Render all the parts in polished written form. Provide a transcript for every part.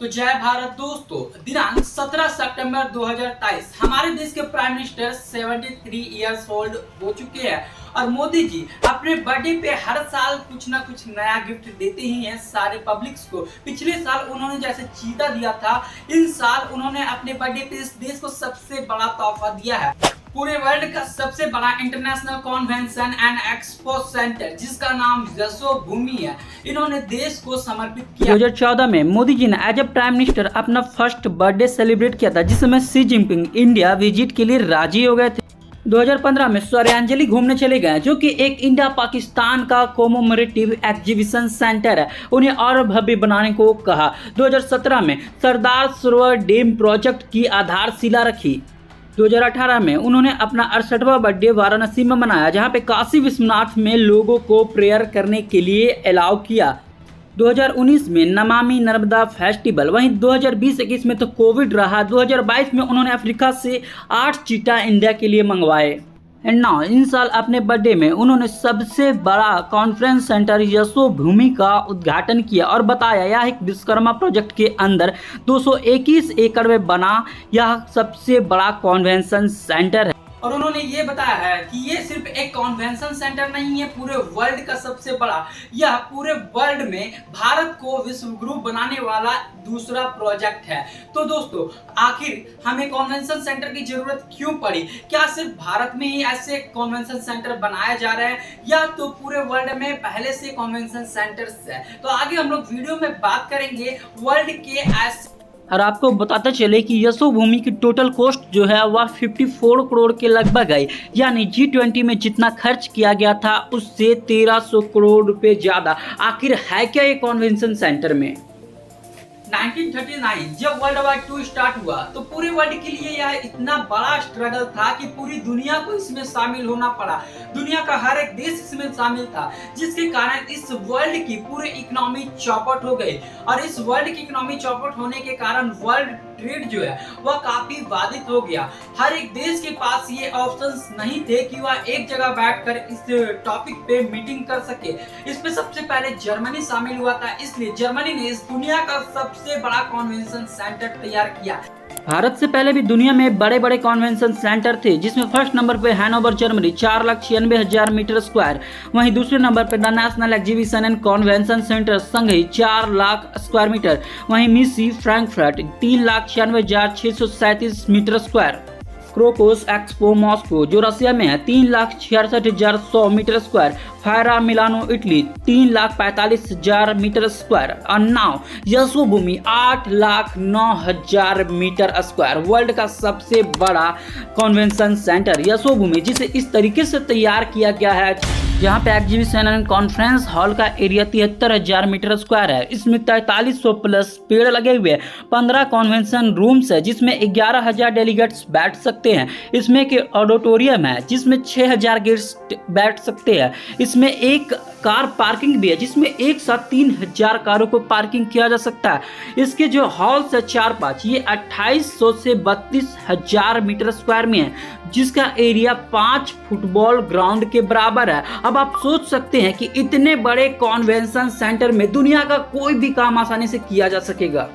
तो जय भारत दोस्तों। दिनांक 17 सितंबर 2023 हमारे देश के प्राइम मिनिस्टर 73 ईयर्स ओल्ड हो चुके हैं और मोदी जी अपने बर्थडे पे हर साल कुछ ना कुछ नया गिफ्ट देते ही हैं सारे पब्लिक्स को। पिछले साल उन्होंने जैसे चीता दिया था, इन साल उन्होंने अपने बर्थडे पे इस देश को सबसे बड़ा तोहफा दिया है। पूरे वर्ल्ड का सबसे बड़ा international convention and expo centre जिसका नाम यशोभूमि है, इन्होंने देश को समर्पित किया। 2014 में मोदी जी ने एज ए प्राइम मिनिस्टर अपना फर्स्ट बर्थडे सेलिब्रेट किया था, जिसमें शी जिनपिंग इंडिया विजिट के लिए राजी हो गए थे। 2015 में सौर्यांजलि घूमने चले गए, जो कि एक इंडिया पाकिस्तान का कोमोमोरेटिव एग्जीबिशन सेंटर है, उन्हें और भव्य बनाने को कहा। 2017 में सरदार सरोवर डैम प्रोजेक्ट की आधारशिला रखी। 2018 में उन्होंने अपना 68वां बर्थडे वाराणसी में मनाया, जहां पे काशी विश्वनाथ में लोगों को प्रेयर करने के लिए अलाउ किया। 2019 में नमामि नर्मदा फेस्टिवल, वहीं 2020-21 में तो कोविड रहा। 2022 में उन्होंने अफ्रीका से 8 चीता इंडिया के लिए मंगवाए। एंड नाउ इन साल अपने बर्थडे में उन्होंने सबसे बड़ा कॉन्फ्रेंस सेंटर यशोभूमि का उद्घाटन किया और बताया यह एक विश्वकर्मा प्रोजेक्ट के अंदर 221 एकड़ में बना यह सबसे बड़ा कॉन्वेंशन सेंटर है। और उन्होंने ये बताया है कि ये सिर्फ एक कॉन्वेंशन सेंटर नहीं है, पूरे वर्ल्ड का सबसे बड़ा, यह पूरे वर्ल्ड में भारत को विश्व गुरु बनाने वाला दूसरा प्रोजेक्ट है। तो दोस्तों, आखिर हमें कॉन्वेंशन सेंटर की जरूरत क्यों पड़ी? क्या सिर्फ भारत में ही ऐसे कॉन्वेंशन सेंटर बनाए जा रहे हैं या तो पूरे वर्ल्ड में पहले से कॉन्वेंशन सेंटर्स है? तो आगे हम लोग वीडियो में बात करेंगे वर्ल्ड के ऐसे। और आपको बताते चले कि यशोभूमि की टोटल कॉस्ट जो है वह 54 करोड़ के लगभग है, यानी G20 में जितना खर्च किया गया था उससे 1300 करोड़ रुपए ज़्यादा। आखिर है क्या ये कॉन्वेंशन सेंटर में? 1939 जब वर्ल्ड वार II स्टार्ट हुआ तो पूरे वर्ल्ड के लिए यह इतना बड़ा स्ट्रगल था कि पूरी दुनिया को इसमें शामिल होना पड़ा। दुनिया का हर एक देश इसमें शामिल था, जिसके कारण इस वर्ल्ड की पूरी इकोनॉमी चौपट हो गई। और इस वर्ल्ड की इकोनॉमी चौपट होने के कारण वर्ल्ड ट्रेड जो है वह काफी बाधित हो गया। हर एक देश के पास ये ऑप्शंस नहीं थे कि वह एक जगह बैठकर इस टॉपिक पे मीटिंग कर सके। इसमें सबसे पहले जर्मनी शामिल हुआ था, इसलिए जर्मनी ने इस दुनिया का सबसे बड़ा कॉन्वेंशन सेंटर तैयार किया। भारत से पहले भी दुनिया में बड़े बड़े कॉन्वेंशन सेंटर थे, जिसमें फर्स्ट नंबर पे हैनोवर जर्मनी 4,96,000 मीटर स्क्वायर, वहीं दूसरे नंबर पे the national exhibition and convention centre Shanghai 4 lakh square metre, वहीं Messe Frankfurt 3,96,637 metre square, Crocus Expo Moscow जो रशिया में है 3,66,100 metre square, Fiera Milano Italy 3,45,000 metre square, और now Yashobhoomi 8,09,000 metre square. World का सबसे बड़ा कॉन्वेंशन सेंटर यशोभूमि, जिसे इस तरीके से तैयार किया गया है, जहाँ पे एग्जीबिशन एंड कॉन्फ्रेंस हॉल का एरिया 73,000 मीटर स्क्वायर है। इसमें 4300 प्लस पेड़ लगे हुए, 15 कॉन्वेंशन रूम्स है जिसमें 11,000 डेलीगेट्स बैठ सकते हैं। इसमें एक ऑडिटोरियम है जिसमें 6,000 गेस्ट बैठ सकते हैं। इसमें एक कार पार्किंग भी है जिसमें एक साथ 3,000 कारों को पार्किंग किया जा सकता है। इसके जो हॉल्स है 4-5, ये 2800 से 32,000 मीटर स्क्वायर में है, जिसका एरिया 5 फुटबॉल ग्राउंड के बराबर है। अब आप सोच सकते हैं कि इतने बड़े कॉन्वेंशन सेंटर में दुनिया का कोई भी काम आसानी से किया जा सकेगा।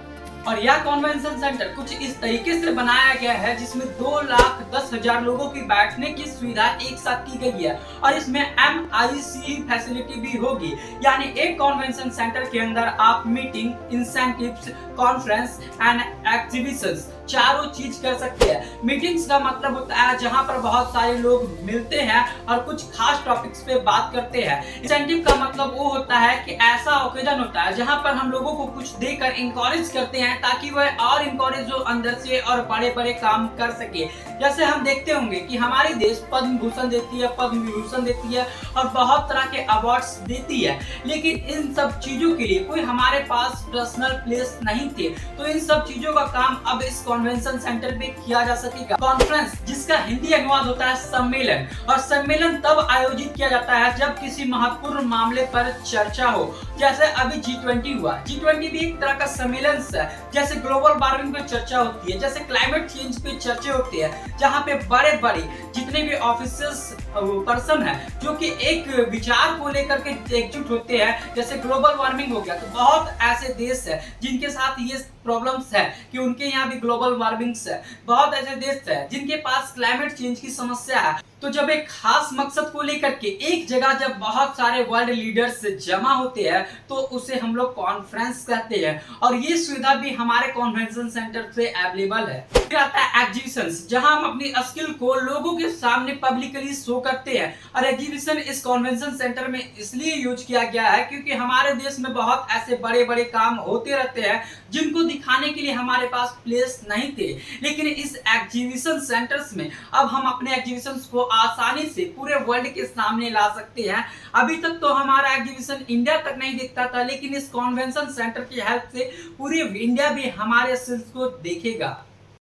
और यह कॉन्वेंशन सेंटर कुछ इस तरीके से बनाया गया है जिसमें 2,10,000 लोगों की बैठने की सुविधा एक साथ की गई है, और इसमें MIC फैसिलिटी भी होगी, यानी एक कॉन्वेंशन सेंटर के अंदर आप meeting, incentives, conference and exhibitions चारों चीज कर सकते हैं। मीटिंग्स का मतलब होता है जहां पर बहुत सारे लोग मिलते हैं और कुछ खास टॉपिक्स पे बात करते हैं। इंसेंटिव का मतलब वो होता है कि ऐसा ओकेजन होता है जहां पर हम लोगों को कुछ देकर इंकरेज करते हैं ताकि वह और इंकरेज हो अंदर से और बड़े बड़े काम कर सके। जैसे हम देखते होंगे कि हमारी देश पद्म भूषण देती है, पद्म विभूषण देती है और बहुत तरह के अवार्ड्स देती है, लेकिन इन सब चीजों के लिए कोई हमारे पास पर्सनल प्लेस नहीं थे। तो इन सब चीजों का काम अब इस कॉन्वेंशन सेंटर पे किया जा सकेगा। कॉन्फ्रेंस, जिसका हिंदी अनुवाद होता है सम्मेलन, और सम्मेलन तब आयोजित किया जाता है जब किसी महत्वपूर्ण मामले पर चर्चा हो। जैसे अभी G20 हुआ, G20 भी एक तरह का सम्मेलन है, जैसे ग्लोबल वार्मिंग पे चर्चा होती है, जैसे क्लाइमेट चेंज पे चर्चा होती है, जहाँ पे बड़े बड़े जितने भी ऑफिसर्स पर्सन है जो कि एक विचार को लेकर के एकजुट होते हैं। जैसे ग्लोबल वार्मिंग हो गया तो बहुत ऐसे देश है जिनके साथ ये प्रॉब्लम्स है कि उनके यहाँ भी ग्लोबल वार्मिंग है। बहुत ऐसे देश है जिनके पास क्लाइमेट चेंज की समस्या है। तो जब एक खास मकसद को लेकर के एक जगह जब बहुत सारे वर्ल्ड लीडर्स जमा होते हैं तो उसे हम लोग कॉन्फ्रेंस कहते हैं, और ये सुविधा भी हमारे कन्वेंशन सेंटर से अवेलेबल है। फिर आता है एग्जीबिशंस, जहां हम अपनी स्किल को लोगों के सामने पब्लिकली शो करते हैं। और एग्जीबिशन इस कन्वेंशन सेंटर में इसलिए यूज किया गया है क्योंकि हमारे देश में बहुत ऐसे बड़े बड़े काम होते रहते हैं जिनको दिखाने के लिए हमारे पास प्लेस नहीं थे, लेकिन इस एग्जीबिशन सेंटर्स में अब हम अपने एग्जीबिशंस को आसानी से पूरे वर्ल्ड के सामने ला सकते हैं। अभी तक तो हमारा एग्जीबिशन इंडिया तक नहीं दिखता था, लेकिन इस कन्वेंशन सेंटर की हेल्प से पूरी इंडिया भी हमारे स्किल्स को देखेगा।